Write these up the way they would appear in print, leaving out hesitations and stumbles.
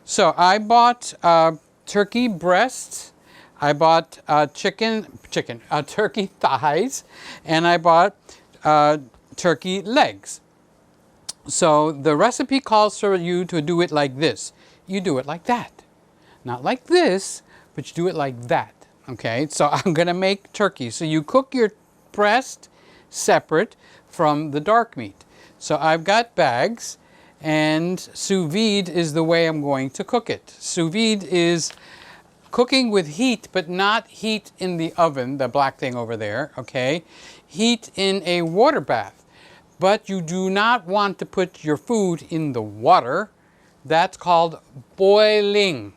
So I bought turkey breasts, I bought turkey thighs, and I bought turkey legs. So the recipe calls for you to do it like this. You do it like that. Not like this, but you do it like that. Okay, so I'm going to make turkey. So you cook your breast separate from the dark meat. So I've got bags, and sous vide is the way I'm going to cook it. Sous vide is cooking with heat, but not heat in the oven, the black thing over there, okay? Heat in a water bath. But you do not want to put your food in the water. That's called boiling.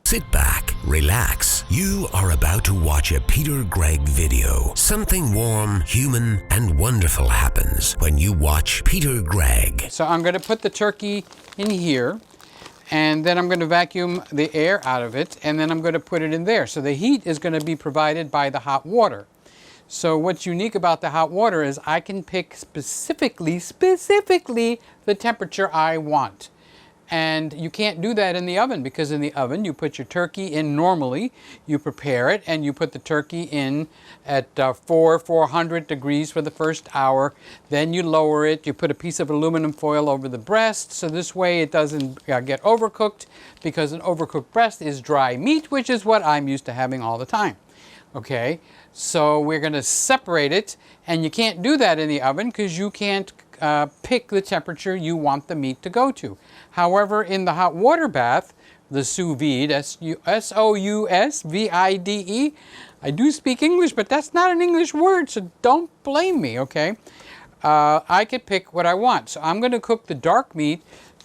Sit back, relax. You are about to watch a Peter Gregg video. Something warm, human, and wonderful happens when you watch Peter Gregg. So I'm going to put the turkey in here, and then I'm going to vacuum the air out of it, and then I'm going to put it in there. So the heat is going to be provided by the hot water. So what's unique about the hot water is I can pick specifically the temperature I want. And you can't do that in the oven, because in the oven you put your turkey in normally, you prepare it, and you put the turkey in at 400 degrees for the first hour. Then you lower it, you put a piece of aluminum foil over the breast, so this way it doesn't get overcooked, because an overcooked breast is dry meat, which is what I'm used to having all the time. Okay, so we're going to separate it, and you can't do that in the oven because you can't pick the temperature you want the meat to go to. However, in the hot water bath, the sous vide, S-O-U-S-V-I-D-E, I do speak English, but that's not an English word, so don't blame me, okay? I could pick what I want. So I'm going to cook the dark meat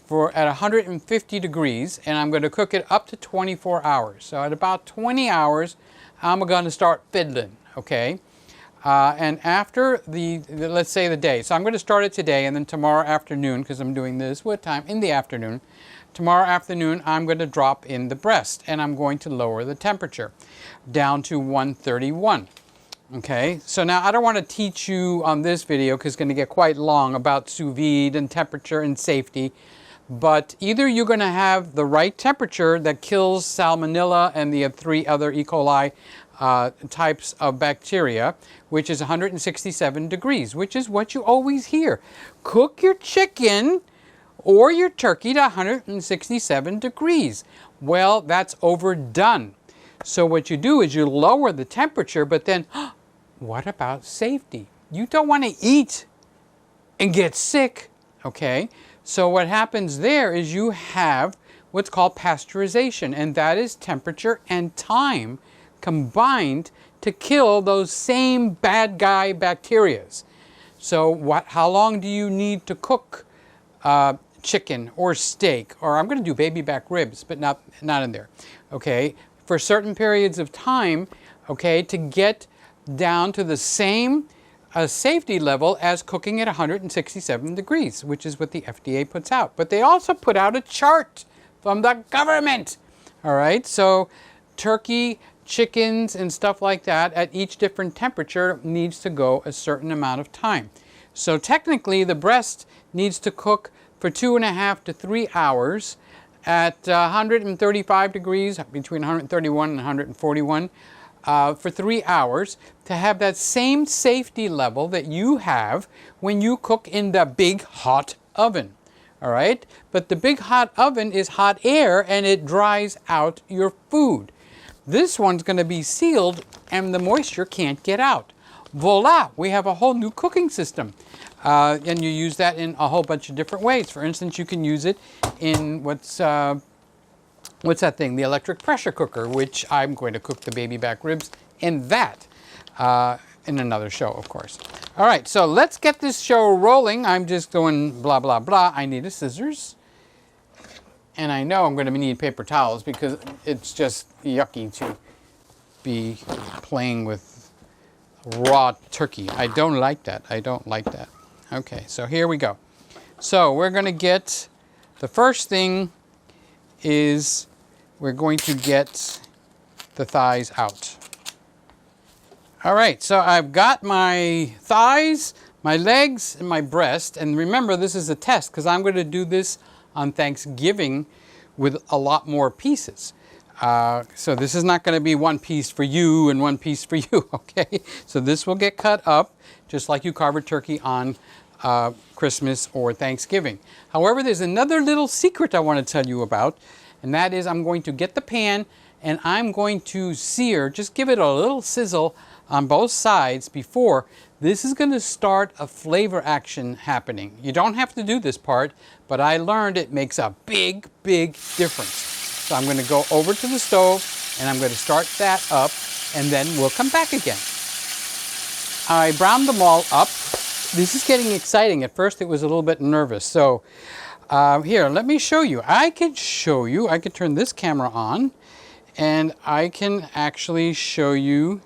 at 150 degrees, and I'm going to cook it up to 24 hours. So at about 20 hours, I'm going to start fiddling, okay? And after let's say the day, so I'm going to start it today, and then tomorrow afternoon, because I'm doing this, what time? In the afternoon. Tomorrow afternoon, I'm going to drop in the breast, and I'm going to lower the temperature down to 131. Okay, so now I don't want to teach you on this video, because it's going to get quite long, about sous vide and temperature and safety. But either you're going to have the right temperature that kills salmonella and the 3 other E. coli types of bacteria, which is 167 degrees, which is what you always hear. Cook your chicken or your turkey to 167 degrees. Well, that's overdone. So what you do is you lower the temperature, but then, what about safety? You don't want to eat and get sick, okay? So what happens there is you have what's called pasteurization, and that is temperature and time combined to kill those same bad guy bacterias. So how long do you need to cook chicken or steak, or I'm going to do baby back ribs, but not in there, okay, for certain periods of time, okay, to get down to the same safety level as cooking at 167 degrees, which is what the FDA puts out. But they also put out a chart from the government. All right, so turkey, chickens, and stuff like that at each different temperature needs to go a certain amount of time. So technically, the breast needs to cook for 2.5 to 3 hours at 135 degrees, between 131 and 141. For 3 hours to have that same safety level that you have when you cook in the big hot oven. All right? But the big hot oven is hot air, and it dries out your food. This one's going to be sealed, and the moisture can't get out. Voila! We have a whole new cooking system. And you use that in a whole bunch of different ways. For instance, you can use it in what's that thing? The electric pressure cooker, which I'm going to cook the baby back ribs in that in another show, of course. All right, so let's get this show rolling. I'm just going blah, blah, blah. I need a scissors. And I know I'm going to need paper towels because it's just yucky to be playing with raw turkey. I don't like that. I don't like that. Okay, so here we go. So we're going to get, the first thing is we're going to get the thighs out. All right, so I've got my thighs, my legs, and my breast. And remember, this is a test because I'm going to do this on Thanksgiving with a lot more pieces. So this is not going to be one piece for you and one piece for you, okay? So this will get cut up just like you carve a turkey on Christmas or Thanksgiving. However, there's another little secret I want to tell you about, and that is I'm going to get the pan and I'm going to sear, just give it a little sizzle on both sides before. This is going to start a flavor action happening. You don't have to do this part, but I learned it makes a big, big difference. So I'm going to go over to the stove and I'm going to start that up, and then we'll come back again. I browned them all up. This is getting exciting. At first it was a little bit nervous. So here, let me show you. I can turn this camera on and I can actually show you.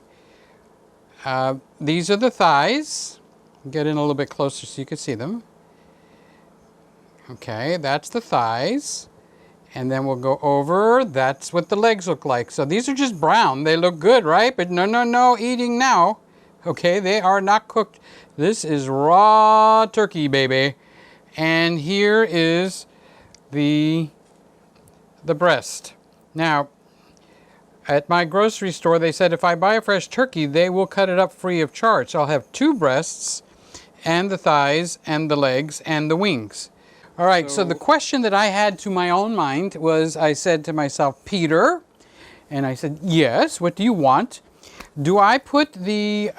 These are the thighs. Get in a little bit closer so you can see them. Okay, that's the thighs. And then we'll go over, that's what the legs look like. So these are just brown. They look good, right? But no eating now. Okay, they are not cooked. This is raw turkey, baby. And here is the breast. Now, at my grocery store, they said if I buy a fresh turkey, they will cut it up free of charge. So I'll have 2 breasts and the thighs and the legs and the wings. All right, so the question that I had to my own mind was, I said to myself, Peter, and I said, yes, what do you want? Do I put the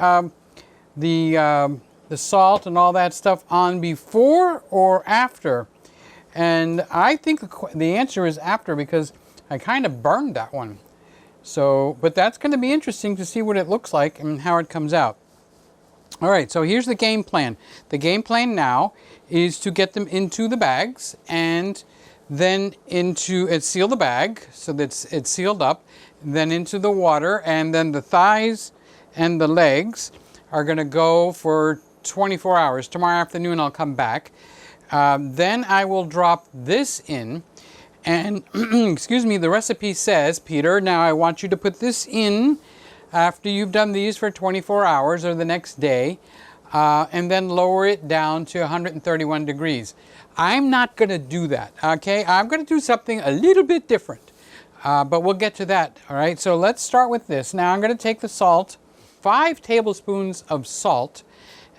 salt and all that stuff on before or after? And I think the answer is after, because I kind of burned that one. So, but that's going to be interesting to see what it looks like and how it comes out. All right, so here's the game plan. The game plan now is to get them into the bags and then seal the bag so that it's sealed up, then into the water, and then the thighs and the legs are going to go for 24 hours. Tomorrow afternoon I'll come back. Then I will drop this in. And, excuse me, the recipe says, Peter, now I want you to put this in after you've done these for 24 hours or the next day, and then lower it down to 131 degrees. I'm not going to do that, okay? I'm going to do something a little bit different, but we'll get to that, all right? So let's start with this. Now I'm going to take the salt, 5 tablespoons of salt,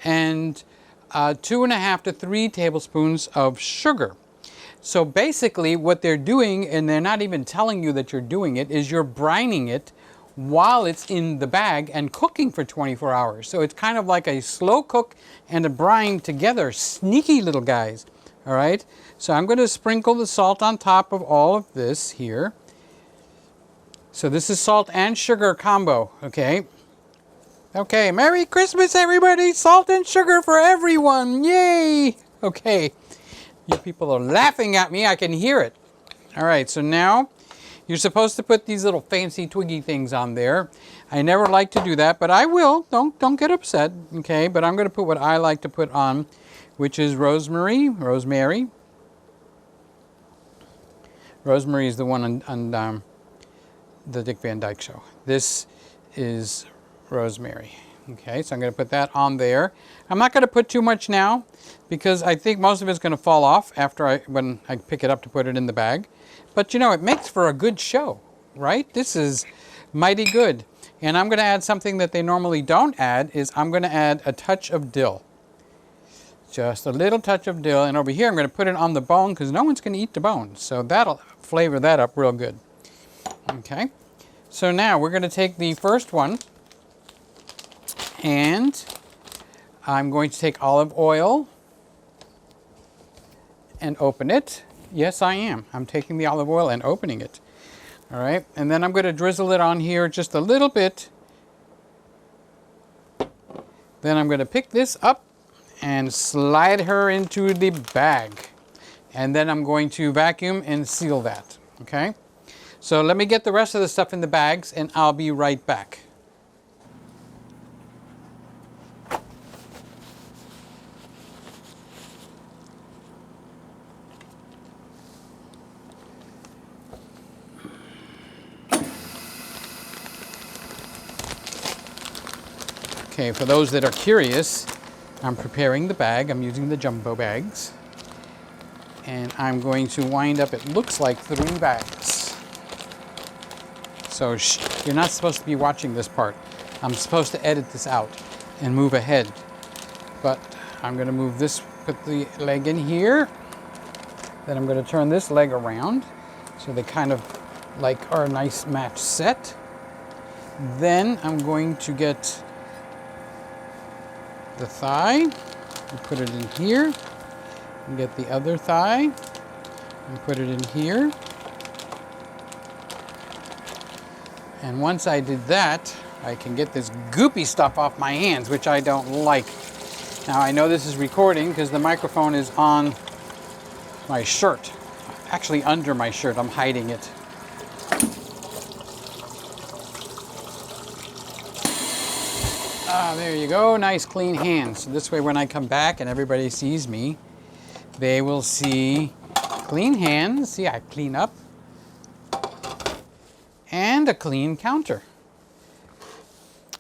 and 2.5 to 3 tablespoons of sugar. So basically what they're doing, and they're not even telling you that you're doing it, is you're brining it while it's in the bag and cooking for 24 hours. So it's kind of like a slow cook and a brine together. Sneaky little guys. All right. So I'm going to sprinkle the salt on top of all of this here. So this is salt and sugar combo. Okay. Okay. Merry Christmas, everybody. Salt and sugar for everyone. Yay. Okay. You people are laughing at me. I can hear it. All right. So now you're supposed to put these little fancy twiggy things on there. I never like to do that, but I will. Don't get upset, okay? But I'm going to put what I like to put on, which is rosemary. Rosemary is the one on the Dick Van Dyke Show. This is rosemary. Okay, so I'm going to put that on there. I'm not going to put too much now because I think most of it's going to fall off when I pick it up to put it in the bag. But you know, it makes for a good show, right? This is mighty good. And I'm going to add something that they normally don't add, is I'm going to add a touch of dill. Just a little touch of dill. And over here I'm going to put it on the bone because no one's going to eat the bone. So that'll flavor that up real good. Okay. So now we're going to take the first one and I'm going to take olive oil and open it. Yes, I am. I'm taking the olive oil and opening it. All right, and then I'm going to drizzle it on here just a little bit. Then I'm going to pick this up and slide her into the bag. And then I'm going to vacuum and seal that, okay? So let me get the rest of the stuff in the bags and I'll be right back. Okay, for those that are curious, I'm preparing the bag. I'm using the jumbo bags. And I'm going to wind up, it looks like 3 bags. So you're not supposed to be watching this part. I'm supposed to edit this out and move ahead. But I'm going to move this, put the leg in here. Then I'm going to turn this leg around so they kind of like are a nice match set. Then I'm going to get the thigh and put it in here. And get the other thigh and put it in here. And once I did that, I can get this goopy stuff off my hands, which I don't like. Now I know this is recording because the microphone is on my shirt. Actually under my shirt, I'm hiding it. Ah, there you go, nice clean hands. So this way when I come back and everybody sees me, they will see clean hands. See, I clean up. And a clean counter.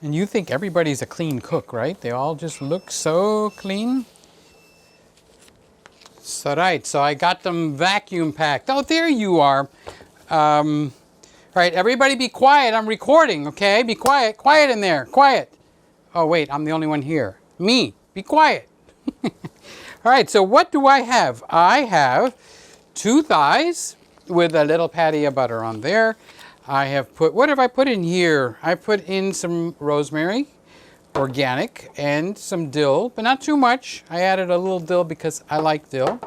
And you think everybody's a clean cook, right? They all just look so clean. So right, so I got them vacuum packed. Oh, there you are. All right, everybody be quiet. I'm recording, okay? Be quiet. Quiet in there. Quiet. Oh, wait, I'm the only one here. Me. Be quiet. All right, so what do I have? I have 2 thighs with a little patty of butter on there. I have put, what have I put in here? I put in some rosemary, organic, and some dill, but not too much. I added a little dill because I like dill.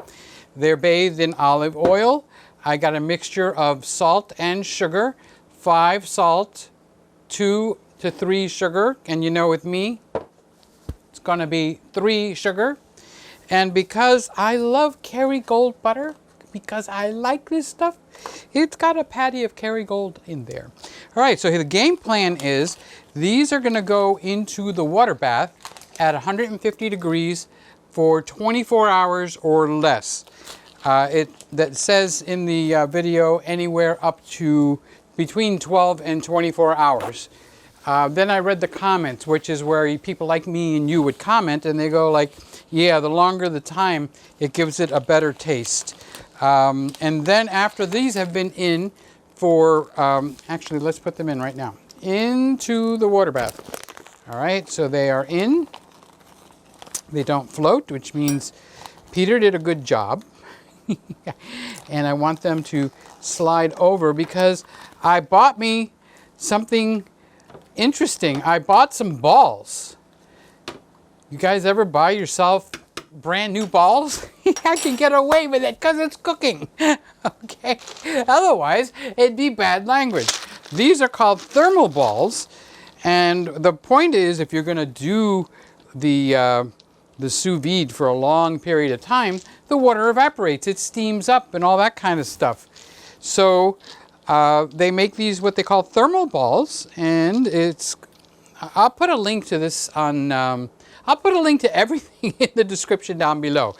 They're bathed in olive oil. I got a mixture of salt and sugar, 5 salt, 2 to 3 sugar, and you know with me, it's gonna be 3 sugar. And because I love Kerrygold butter, because I like this stuff, it's got a patty of Kerrygold in there. All right, so the game plan is these are gonna go into the water bath at 150 degrees for 24 hours or less. That says in the video anywhere up to between 12 and 24 hours. Then I read the comments, which is where people like me and you would comment, and they go like, yeah, the longer the time, it gives it a better taste. And then after these have been in for, actually let's put them in right now, into the water bath. All right, so they are in. They don't float, which means Peter did a good job. And I want them to slide over because I bought me something interesting. I bought some balls. You guys ever buy yourself brand new balls? I can get away with it because it's cooking. Okay. Otherwise, it'd be bad language. These are called thermal balls. And the point is, if you're going to do the sous vide for a long period of time, the water evaporates. It steams up and all that kind of stuff. So they make these what they call thermal balls. And it's, I'll put a link to this on, I'll put a link to everything in the description down below.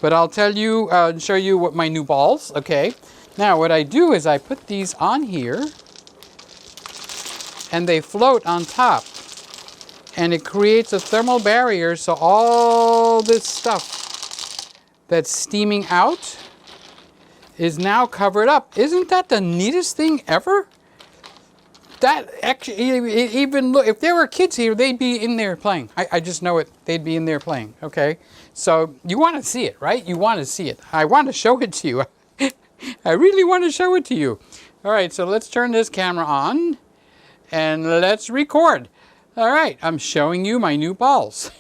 But I'll tell you, show you what my new balls, okay? Now what I do is I put these on here and they float on top. And it creates a thermal barrier, so all this stuff that's steaming out is now covered up. Isn't that the neatest thing ever? That actually, even look, if there were kids here, they'd be in there playing. I just know it. They'd be in there playing, okay? So you want to see it, right? You want to see it. I want to show it to you. I really want to show it to you. All right, so let's turn this camera on and let's record. All right, I'm showing you my new balls.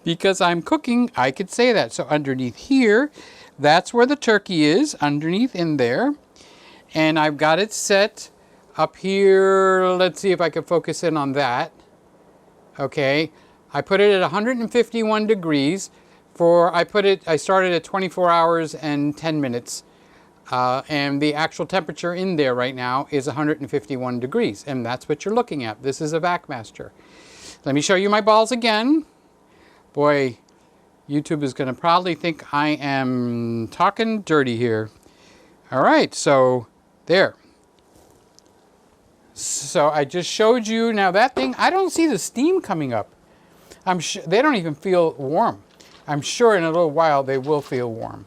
Because I'm cooking, I could say that. So underneath here, that's where the turkey is, underneath in there. And I've got it set up here. Let's see if I can focus in on that. Okay, I put it at 151 degrees I started at 24 hours and 10 minutes. And the actual temperature in there right now is 151 degrees. And that's what you're looking at. This is a VacMaster. Let me show you my balls again. Boy, YouTube is going to probably think I am talking dirty here. All right, so there. So I just showed you. Now that thing, I don't see the steam coming up. I'm sure they don't even feel warm. I'm sure in a little while they will feel warm.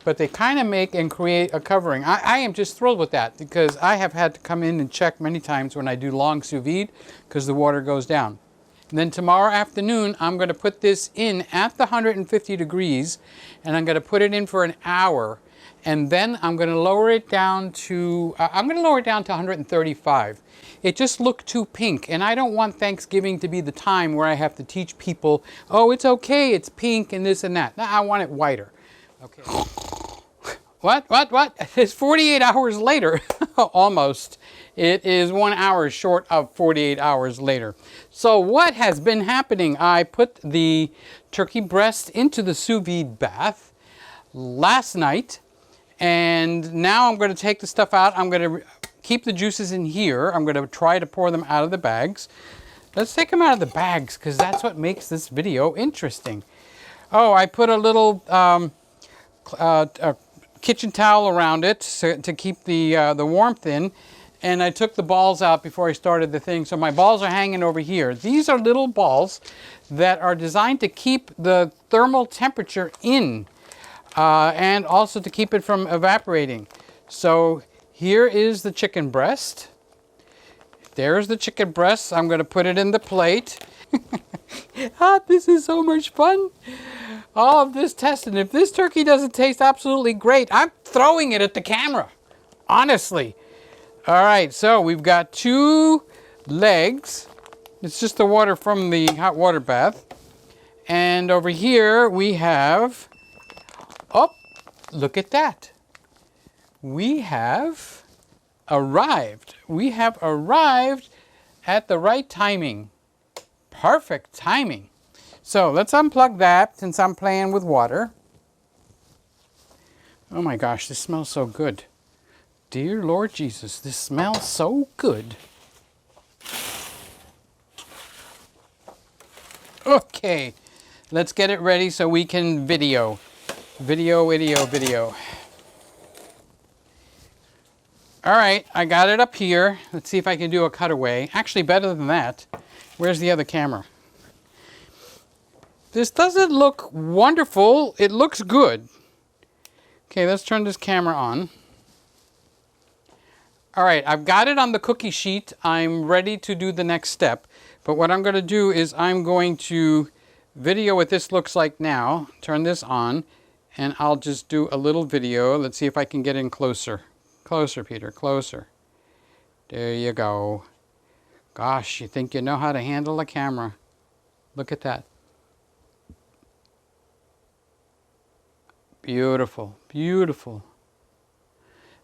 but they kind of make and create a covering. I am just thrilled with that because I have had to come in and check many times when I do long sous vide because the water goes down. And then tomorrow afternoon, I'm going to put this in at the 150 degrees, and I'm going to put it in for an hour. And then I'm going to lower it down to, 135. It just looked too pink, and I don't want Thanksgiving to be the time where I have to teach people, oh, it's okay, it's pink and this and that. No, I want it whiter. Okay. What? It's 48 hours later, almost. It is 1 hour short of 48 hours later. So what has been happening? I put the turkey breast into the sous vide bath last night, and now I'm going to take the stuff out. I'm going to keep the juices in here. I'm going to try to pour them out of the bags. Let's take them out of the bags because that's what makes this video interesting. Oh, I put a little kitchen towel around it to keep the warmth in. And I took the balls out before I started the thing. So my balls are hanging over here. These are little balls that are designed to keep the thermal temperature in and also to keep it from evaporating. So here is the chicken breast. There's the chicken breast. I'm going to put it in the plate. This is so much fun. All of this testing. If this turkey doesn't taste absolutely great, I'm throwing it at the camera. Honestly. All right, so we've got 2 legs. It's just the water from the hot water bath. And over here we have, oh, look at that. We have arrived. We have arrived at the right timing. Perfect timing. So let's unplug that since I'm playing with water. Oh my gosh, this smells so good. Dear Lord Jesus, this smells so good. Okay, let's get it ready so we can video. Video. All right, I got it up here. Let's see if I can do a cutaway. Actually, better than that. Where's the other camera? This doesn't look wonderful. It looks good. Okay, let's turn this camera on. All right, I've got it on the cookie sheet. I'm ready to do the next step. But what I'm going to do is I'm going to video what this looks like now. Turn this on, and I'll just do a little video. Let's see if I can get in closer. Closer, Peter, closer. There you go. Gosh, you think you know how to handle a camera. Look at that. Beautiful, beautiful.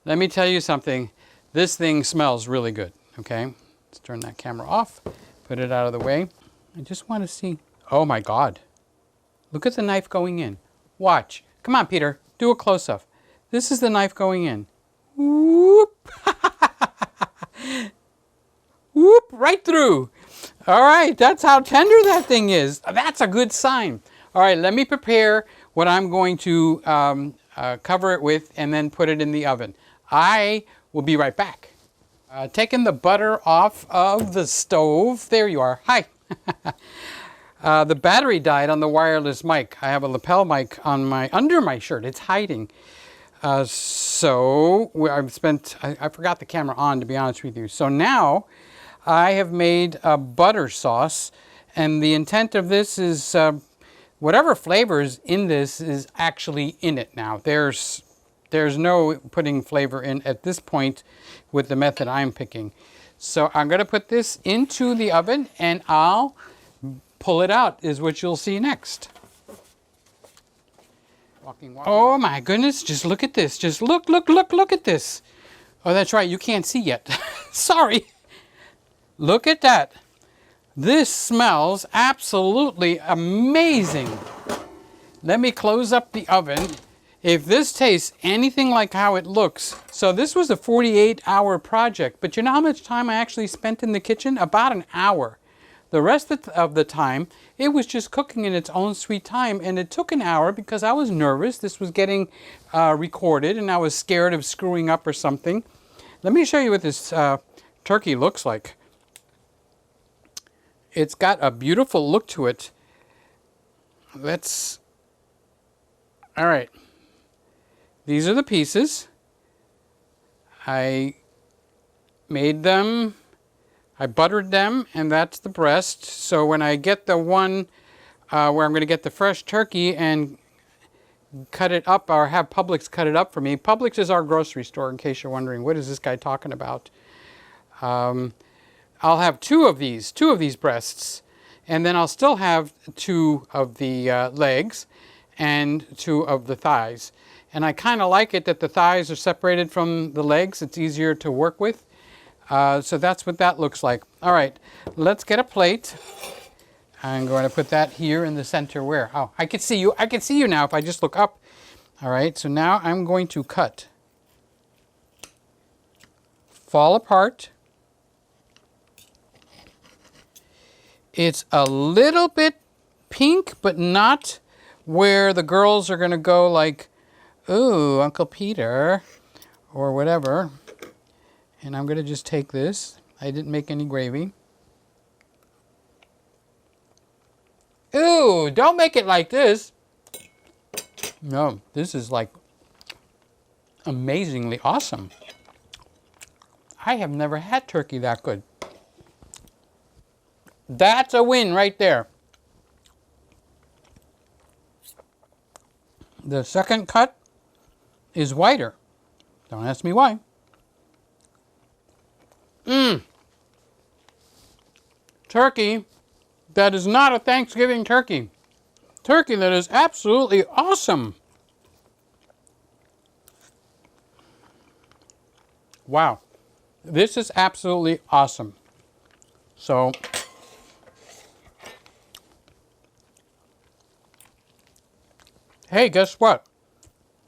Let me tell you something. This thing smells really good, okay? Let's turn that camera off, put it out of the way. I just want to see. Oh my God. Look at the knife going in. Watch. Come on, Peter. Do a close-up. This is the knife going in. Whoop. Whoop, right through. All right, that's how tender that thing is. That's a good sign. All right, let me prepare what I'm going to cover it with and then put it in the oven. I will be right back. Taking the butter off of the stove. There you are. Hi. The battery died on the wireless mic. I have a lapel mic on under my shirt. It's hiding. So I forgot the camera on, to be honest with you. So now I have made a butter sauce, and the intent of this is whatever flavors in this is actually in it now. There's no putting flavor in at this point with the method I'm picking. So I'm going to put this into the oven and I'll pull it out is what you'll see next. Walking. Oh my goodness, just look at this. Just look at this. Oh, that's right, you can't see yet. Sorry. Look at that. This smells absolutely amazing. Let me close up the oven. If this tastes anything like how it looks, so this was a 48-hour project, but you know how much time I actually spent in the kitchen? About an hour. The rest of the time, it was just cooking in its own sweet time, and it took an hour because I was nervous. This was getting recorded, and I was scared of screwing up or something. Let me show you what this turkey looks like. It's got a beautiful look to it. All right. these are the pieces. I made them, I buttered them, and that's the breast. So when I get the one where I'm going to get the fresh turkey and cut it up, or have Publix cut it up for me. Publix is our grocery store, in case you're wondering, what is this guy talking about? I'll have two of these breasts, and then I'll still have 2 of the legs and 2 of the thighs. And I kind of like it that the thighs are separated from the legs. It's easier to work with. So that's what that looks like. All right, let's get a plate. I'm going to put that here in the center where? Oh, I can see you. I can see you now if I just look up. All right, so now I'm going to cut. Fall apart. It's a little bit pink, but not where the girls are going to go like, ooh, Uncle Peter, or whatever. And I'm going to just take this. I didn't make any gravy. Ooh, don't make it like this. No, this is like amazingly awesome. I have never had turkey that good. That's a win right there. The second cut is whiter. Don't ask me why. Turkey that is not a Thanksgiving turkey. Turkey that is absolutely awesome. Wow. This is absolutely awesome. So, hey, guess what?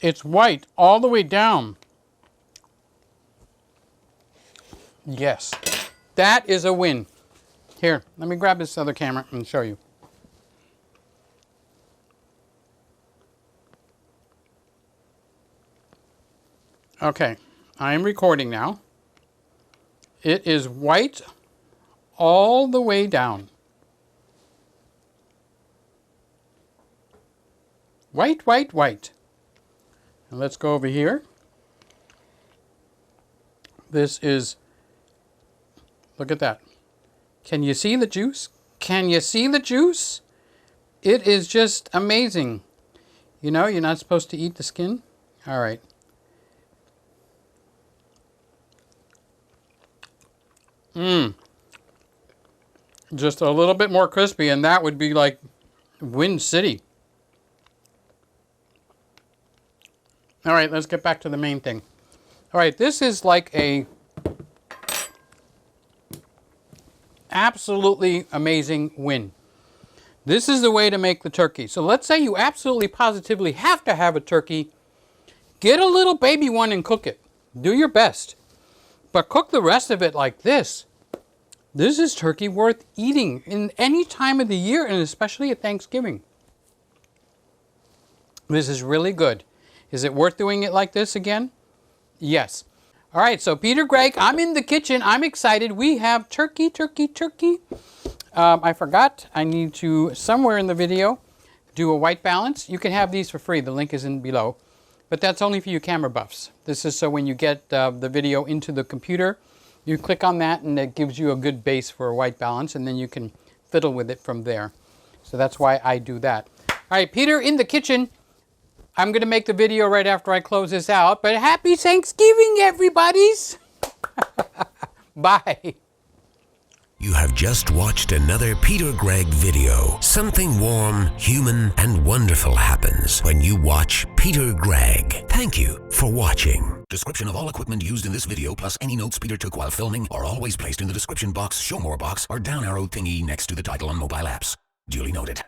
It's white all the way down. Yes, that is a win. Here, let me grab this other camera and show you. Okay, I am recording now. It is white all the way down. White, white, white. And let's go over here. This is, look at that. Can you see the juice? Can you see the juice? It is just amazing. You know, you're not supposed to eat the skin. All right. Just a little bit more crispy, and that would be like Wind City. All right, let's get back to the main thing. All right, this is like a absolutely amazing win. This is the way to make the turkey. So let's say you absolutely positively have to have a turkey. Get a little baby one and cook it. Do your best. But cook the rest of it like this. This is turkey worth eating in any time of the year, and especially at Thanksgiving. This is really good. Is it worth doing it like this again? Yes. All right, so Peter, Gregg, I'm in the kitchen. I'm excited. We have turkey, turkey, turkey. I forgot. I need to, somewhere in the video, do a white balance. You can have these for free. The link is in below. But that's only for you camera buffs. This is so when you get the video into the computer, you click on that and it gives you a good base for a white balance, and then you can fiddle with it from there. So that's why I do that. All right, Peter in the kitchen. I'm going to make the video right after I close this out, but happy Thanksgiving, everybody's. Bye. You have just watched another Peter Gregg video. Something warm, human, and wonderful happens when you watch Peter Gregg. Thank you for watching. Description of all equipment used in this video, plus any notes Peter took while filming, are always placed in the description box, show more box, or down arrow thingy next to the title on mobile apps. Duly noted.